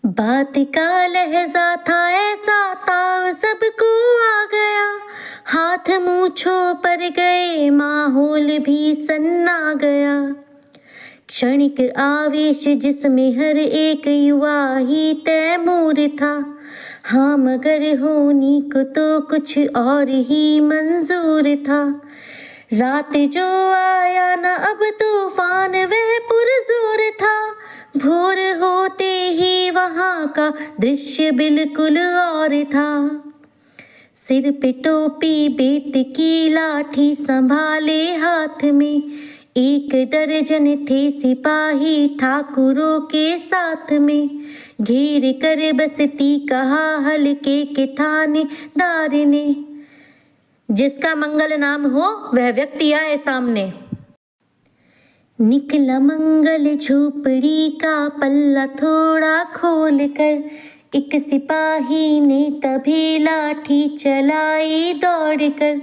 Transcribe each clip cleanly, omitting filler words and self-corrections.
बात का लहजा था ऐसा, ताव सबको आ गया। हाथ मूंछों पर गए, माहौल भी सन्ना गया। क्षणिक आवेश जिसमें हर एक युवा ही तैमूर था। हाँ मगर होनी को तो कुछ और ही मंजूर था। रात जो आया ना अब तूफान वह पुरजोर था। भोर होते ही वहाँ का दृश्य बिल्कुल और था। सिर पे टोपी, बेत की लाठी संभाले हाथ में। 1 दर्जन थे सिपाही ठाकुरों के साथ में। घेर कर बसती कहा हल्के के थानेदार ने, जिसका मंगल नाम हो वह व्यक्ति आए सामने। निकला मंगल झोपड़ी का पल्ला थोड़ा खोल कर। एक सिपाही ने तभी लाठी चलाई दौड़ कर।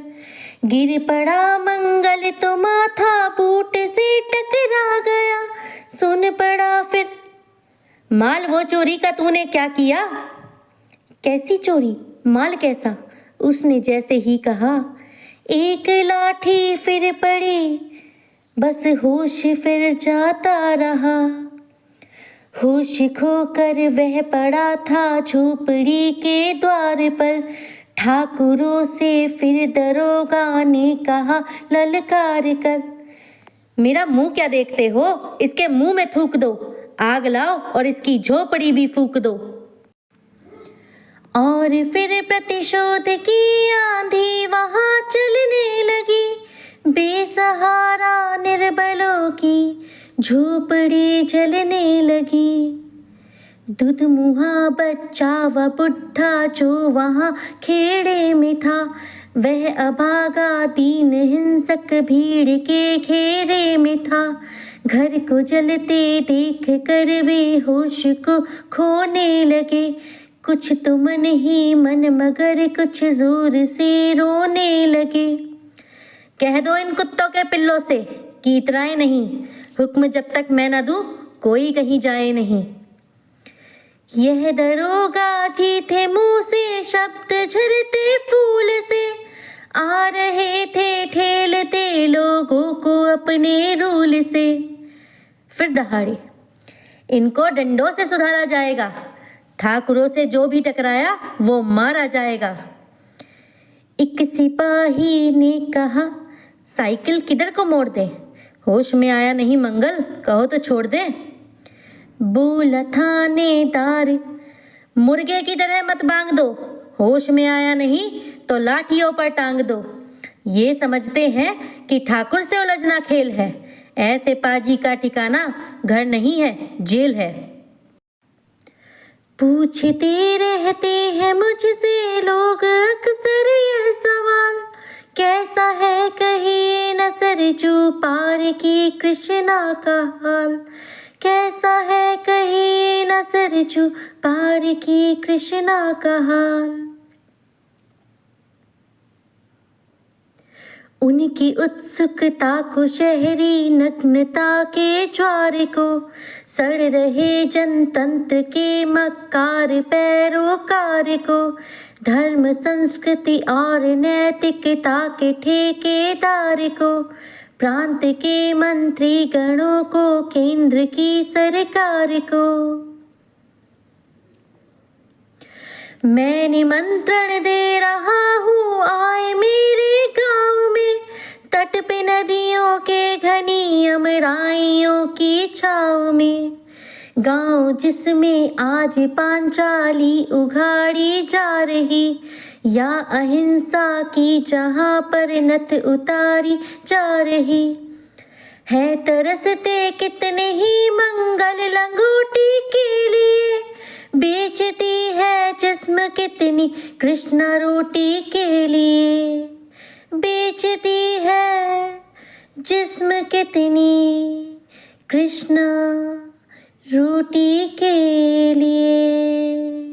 गिर पड़ा मंगल तो माथा बूट से टकरा गया। सुन पड़ा फिर, माल वो चोरी का तूने क्या किया? कैसी चोरी? माल कैसा? उसने जैसे ही कहा, एक लाठी फिर पड़ी, बस होश फिर जाता रहा। होश खोकर वह पड़ा था झोपड़ी के द्वार पर। ठाकुरों से फिर दरोगा ने कहा ललकार कर, मेरा मुंह क्या देखते हो? इसके मुंह में थूक दो। आग लाओ और इसकी झोपड़ी भी फूंक दो। और फिर प्रतिशोध की आंधी वहां चलने लगी। बेसहारा निर्बलों की झोपड़ी जलने लगी। दुधमुहा बच्चा व बुढ़ा जो वहाँ खेड़े में था, वह अभागा दीन हिंसक भीड़ के घेरे में था। घर को जलते देख कर वे होश को खोने लगे। कुछ तो मन ही मन मगर कुछ जोर से रोने लगे। कह दो इन कुत्तों के पिल्लों से कि इतराए नहीं। हुक्म जब तक मैं न दूं कोई कहीं जाए नहीं। यह दरोगा जी थे मुंह से शब्द झरते फूल से। आ रहे थे ठेलते लोगों को अपने रूल से। फिर दहाड़े, इनको डंडों से सुधारा जाएगा। ठाकुरों से जो भी टकराया वो मारा जाएगा। एक सिपाही ने कहा, साइकिल किधर को मोड़ दे? होश में आया नहीं मंगल, कहो तो छोड़ दे। बोला थानेदार, मुर्गे की तरह मत बांग दो। होश में आया नहीं तो लाठियों पर टांग दो। ये समझते हैं कि ठाकुर से उलझना खेल है। ऐसे पाजी का ठिकाना घर नहीं है, जेल है। पूछते रहते हैं मुझसे लोग अक्सर यह सवाल, कैसा है कहिए न सरजू पार की कृष्णा का हाल। कैसा है कहिए न सरजू पार की कृष्णा का हाल। उनकी उत्सुकता को, शहरी नग्नता के ज्वार को, सड़ रहे जनतंत्र के मक्कार पैरोकार को, धर्म संस्कृति और नैतिकता के ठेकेदार को, प्रांत के मंत्री गणों को, केंद्र की सरकार को मैं निमंत्रण दे रहा हूँ, आए मेरे गाँव में। तट पे नदियों के घनी अमराइयों की छाँव में। गाँव जिसमें आज पांचाली उघाड़ी जा रही, या अहिंसा की जहाँ पर नथ उतारी जा रही है। तरसते कितने ही मंगल लंगोटी के लिए, बेचती है जिस्म कितनी कृष्णा रोटी के लिए। बेचती है जिस्म कितनी कृष्णा रोटी के लिए।